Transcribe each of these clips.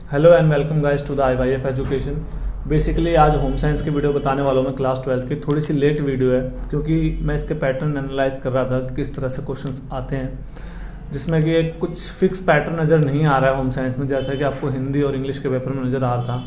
Hello and welcome guys to the IYF education. Basically आज home science की video बताने वाला हूँ मैं क्लास 12 की। थोड़ी सी लेट वीडियो है क्योंकि मैं इसके पैटर्न एनालाइज कर रहा था कि किस तरह से क्वेश्चंस आते हैं, जिसमें कि एक कुछ फिक्स पैटर्न नज़र नहीं आ रहा है होम साइंस में, जैसा कि आपको हिंदी और इंग्लिश के पेपर में नज़र आ रहा था।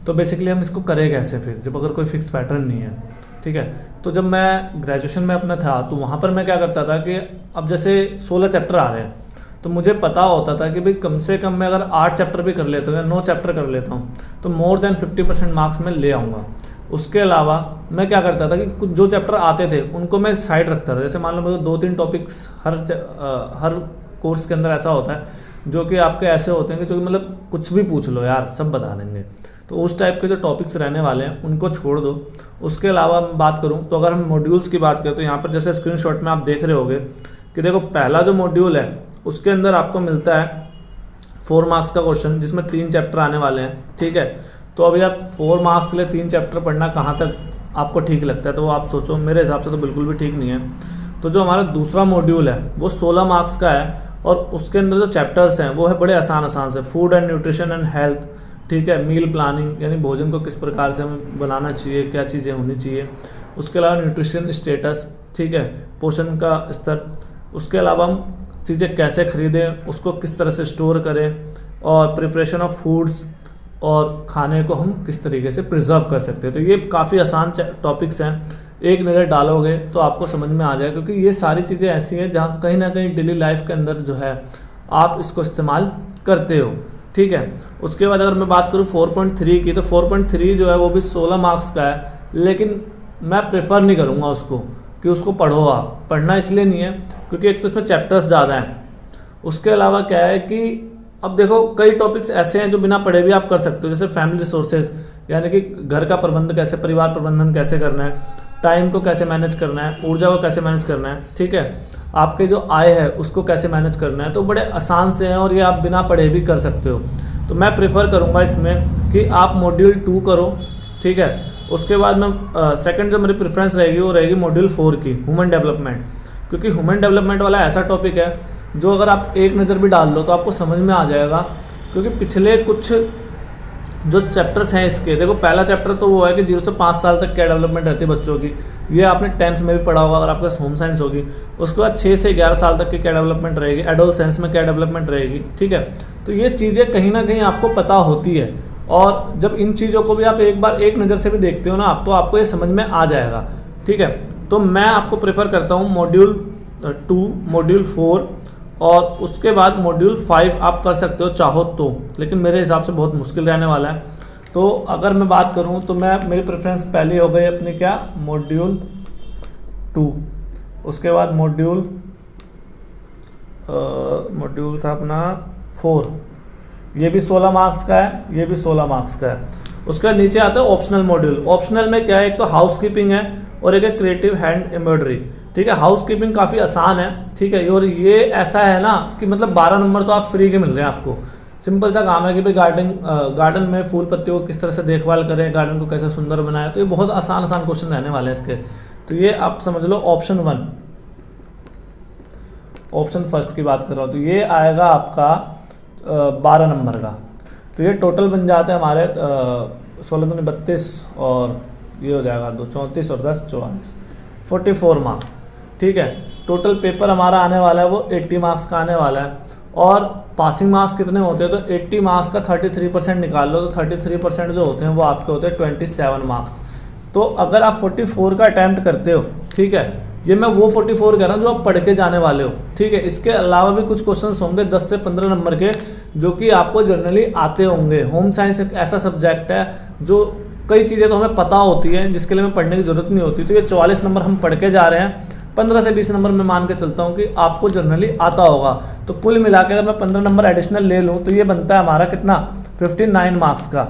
तो बेसिकली हम इसको करें कैसे फिर, जब अगर कोई फिक्स पैटर्न नहीं है। ठीक है, तो जब मैं ग्रेजुएशन में अपना था तो वहाँ पर मैं क्या करता था कि अब जैसे 16 चैप्टर आ रहे हैं तो मुझे पता होता था कि भाई कम से कम मैं अगर 8 चैप्टर भी कर लेता हूँ या 9 चैप्टर कर लेता हूँ तो मोर देन 50% मार्क्स मैं ले आऊँगा। उसके अलावा मैं क्या करता था कि कुछ जो चैप्टर आते थे उनको मैं साइड रखता था। जैसे मान लो मुझे 2-3 टॉपिक्स हर कोर्स के अंदर ऐसा होता है जो कि आपके ऐसे होते हैं कि जो मतलब कुछ भी पूछ लो यार सब बता देंगे, तो उस टाइप के जो टॉपिक्स रहने वाले हैं उनको छोड़ दो। उसके अलावा मैं बात करूँ तो अगर हम मॉड्यूल्स की बात करें तो यहाँ पर जैसे स्क्रीनशॉट में आप देख रहे होगे कि देखो पहला जो मॉड्यूल है उसके अंदर आपको मिलता है 4 मार्क्स का क्वेश्चन जिसमें 3 चैप्टर आने वाले हैं। ठीक है, तो अभी आप 4 मार्क्स के लिए 3 चैप्टर पढ़ना कहाँ तक आपको ठीक लगता है, तो आप सोचो। मेरे हिसाब से तो बिल्कुल भी ठीक नहीं है। तो जो हमारा दूसरा मॉड्यूल है वो 16 मार्क्स का है और उसके अंदर जो चैप्टर्स हैं वो है बड़े आसान से food and nutrition and health. ठीक है, मील प्लानिंग यानी भोजन को किस प्रकार से हमें बनाना चाहिए, क्या चीज़ें होनी चाहिए। उसके अलावा न्यूट्रिशन स्टेटस, ठीक है, पोषण का स्तर। उसके अलावा हम चीज़ें कैसे खरीदें, उसको किस तरह से स्टोर करें, और प्रिपरेशन ऑफ फूड्स और खाने को हम किस तरीके से प्रिजर्व कर सकते हैं। तो ये काफ़ी आसान टॉपिक्स हैं, एक नज़र डालोगे तो आपको समझ में आ जाए, क्योंकि ये सारी चीज़ें ऐसी हैं जहाँ कहीं ना कहीं डेली लाइफ के अंदर जो है आप इसको इस्तेमाल करते हो। ठीक है, उसके बाद अगर मैं बात करूँ 4.3 की, तो 4.3 जो है वो भी 16 मार्क्स का है, लेकिन मैं प्रेफर नहीं करूँगा उसको कि उसको पढ़ो। आप पढ़ना इसलिए नहीं है क्योंकि एक तो इसमें चैप्टर्स ज़्यादा हैं। उसके अलावा क्या है कि अब देखो कई टॉपिक्स ऐसे हैं जो बिना पढ़े भी आप कर सकते हो, जैसे फैमिली रिसोर्सेज यानी कि घर का प्रबंध कैसे, परिवार प्रबंधन कैसे करना है, टाइम को कैसे मैनेज करना है, ऊर्जा को कैसे मैनेज करना है। ठीक है, आपके जो आय है उसको कैसे मैनेज करना है, तो बड़े आसान से हैं और ये आप बिना पढ़े भी कर सकते हो। तो मैं प्रेफर करूँगा इसमें कि आप मॉड्यूल 2 करो। ठीक है, उसके बाद मैं सेकंड जो मेरी प्रेफरेंस रहेगी वो रहेगी मॉड्यूल 4 की, ह्यूमन डेवलपमेंट। क्योंकि ह्यूमन डेवलपमेंट वाला ऐसा टॉपिक है जो अगर आप एक नज़र भी डाल लो तो आपको समझ में आ जाएगा। क्योंकि पिछले कुछ जो चैप्टर्स हैं इसके, देखो पहला चैप्टर तो वो है कि 0 से 5 साल तक क्या डेवलपमेंट रहती है बच्चों की, ये आपने 10th में भी पढ़ा होगा अगर आपके होम साइंस होगी। उसके बाद 6 से 11 साल तक की क्या डेवलपमेंट रहेगी, एडोलसेंस में क्या डेवलपमेंट रहेगी। ठीक है, तो ये चीज़ें कहीं ना कहीं आपको पता होती है, और जब इन चीज़ों को भी आप एक बार एक नज़र से भी देखते हो ना आप, तो आपको ये समझ में आ जाएगा। ठीक है, तो मैं आपको प्रेफर करता हूँ मॉड्यूल 2, मॉड्यूल 4 और उसके बाद मॉड्यूल 5 आप कर सकते हो चाहो तो, लेकिन मेरे हिसाब से बहुत मुश्किल रहने वाला है। तो अगर मैं बात करूँ तो मेरी प्रेफरेंस पहले हो गई अपनी क्या, मॉड्यूल 2। उसके बाद मॉड्यूल था अपना 4, ये भी 16 मार्क्स का है, ये भी 16 मार्क्स का है। उसके बाद नीचे आता है ऑप्शनल मॉड्यूल। ऑप्शनल में क्या है, एक तो हाउस कीपिंग है और एक है क्रिएटिव हैंड एम्ब्रॉयडरी। ठीक है, हाउस कीपिंग काफ़ी आसान है। ठीक है, और ये ऐसा है ना कि मतलब 12 नंबर तो आप फ्री के मिल रहे हैं आपको। सिंपल सा काम है कि भाई गार्डन में फूल पत्तियों को किस तरह से देखभाल करें, गार्डन को कैसे सुंदर बनाएं। तो ये बहुत आसान क्वेश्चन रहने वाले हैं इसके। तो ये आप समझ लो ऑप्शन 1, ऑप्शन फर्स्ट की बात कर रहा हूँ, तो ये आएगा आपका 12 नंबर का। तो ये टोटल बन जाते हैं हमारे 16 दूनी 32 और ये हो जाएगा 2 34 और 10 44 44 मार्क्स। ठीक है, टोटल पेपर हमारा आने वाला है वो 80 मार्क्स का आने वाला है। और पासिंग मार्क्स कितने होते हैं, तो 80 मार्क्स का 33% निकाल लो, तो 33% जो होते हैं वो आपके होते हैं 27 मार्क्स। तो अगर आप 44 का अटैम्प्ट करते हो, ठीक है, ये मैं वो 44 कह रहा हूँ जो आप पढ़ के जाने वाले हो। ठीक है, इसके अलावा भी कुछ क्वेश्चंस होंगे 10 से 15 नंबर के जो कि आपको जनरली आते होंगे। होम साइंस एक ऐसा सब्जेक्ट है जो कई चीज़ें तो हमें पता होती हैं जिसके लिए हमें पढ़ने की ज़रूरत नहीं होती। तो ये 44 नंबर हम पढ़ के जा रहे हैं, 15 से 20 नंबर मैं मान के चलता हूँ कि आपको जनरली आता होगा। तो कुल मिला के अगर मैं 15 नंबर एडिशनल ले लूँ तो ये बनता है हमारा कितना, 59 मार्क्स का।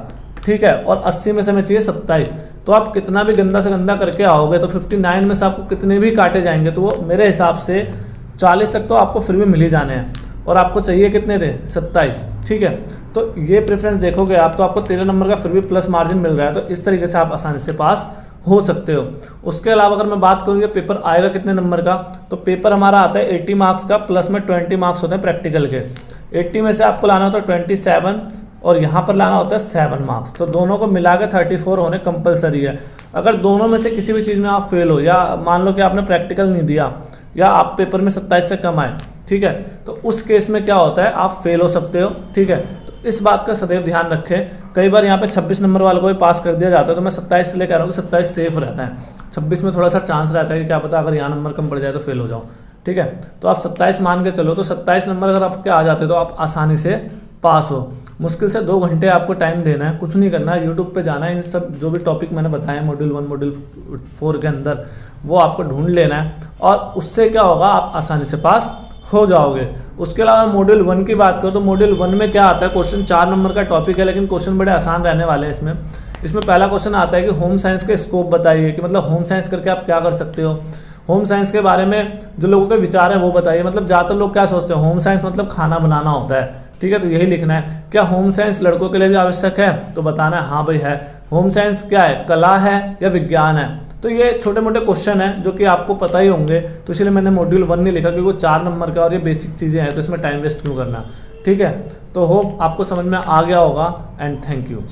ठीक है, और 80 में से हमें चाहिए 27। तो आप कितना भी गंदा से गंदा करके आओगे तो 59 में से आपको कितने भी काटे जाएंगे तो वो मेरे हिसाब से 40 तक तो आपको फिर भी मिल ही जाने हैं, और आपको चाहिए कितने थे, 27। ठीक है, तो ये प्रेफरेंस देखोगे आप तो आपको 13 नंबर का फिर भी प्लस मार्जिन मिल रहा है। तो इस तरीके से आप आसानी से पास हो सकते हो। उसके अलावा अगर मैं बात करूँ कि पेपर आएगा कितने नंबर का, तो पेपर हमारा आता है 80 मार्क्स का, प्लस में 20 मार्क्स होते हैं प्रैक्टिकल के। 80 में से आपको लाना होता है 27 और यहाँ पर लाना होता है 7 मार्क्स। तो दोनों को मिला के 34 होने कंपलसरी है। अगर दोनों में से किसी भी चीज़ में आप फेल हो, या मान लो कि आपने प्रैक्टिकल नहीं दिया, या आप पेपर में 27 से कम आए, ठीक है, तो उस केस में क्या होता है, आप फेल हो सकते हो, ठीक है। तो इस बात का सदैव ध्यान रखें। कई बार यहाँ पे 26 नंबर वाले को भी पास कर दिया जाता है, तो मैं 27 इसलिए कह रहा हूँ कि 27 सेफ रहता है। 26 में थोड़ा सा चांस रहता है कि क्या पता अगर यहाँ नंबर कम पड़ जाए तो फेल हो जाओ, ठीक है। तो आप 27 मान के चलो, तो 27 नंबर अगर आपके आ जाते तो आप आसानी से पास हो। मुश्किल से 2 घंटे आपको टाइम देना है, कुछ नहीं करना है, यूट्यूब पे जाना है, इन सब जो भी टॉपिक मैंने बताए मॉड्यूल 1 मॉड्यूल 4 के अंदर, वो आपको ढूंढ लेना है, और उससे क्या होगा, आप आसानी से पास हो जाओगे। उसके अलावा मॉड्यूल 1 की बात करो तो मॉड्यूल 1 में क्या आता है, क्वेश्चन 4 नंबर का टॉपिक है, लेकिन क्वेश्चन बड़े आसान रहने वाले हैं इसमें पहला क्वेश्चन आता है कि होम साइंस के स्कोप बताइए, कि मतलब होम साइंस करके आप क्या कर सकते हो। होम साइंस के बारे में जो लोगों के विचार हैं वो बताइए। मतलब ज़्यादातर लोग क्या सोचते हैं, होम साइंस मतलब खाना बनाना होता है, ठीक है, तो यही लिखना है। क्या होम साइंस लड़कों के लिए भी आवश्यक है, तो बताना है हाँ भाई है। होम साइंस क्या है, कला है या विज्ञान है। तो ये छोटे मोटे क्वेश्चन हैं जो कि आपको पता ही होंगे, तो इसलिए मैंने मॉड्यूल 1 नहीं लिखा, क्योंकि वो 4 नंबर का और ये बेसिक चीज़ें हैं, तो इसमें टाइम वेस्ट क्यों करना, ठीक है। तो होप आपको समझ में आ गया होगा, एंड थैंक यू।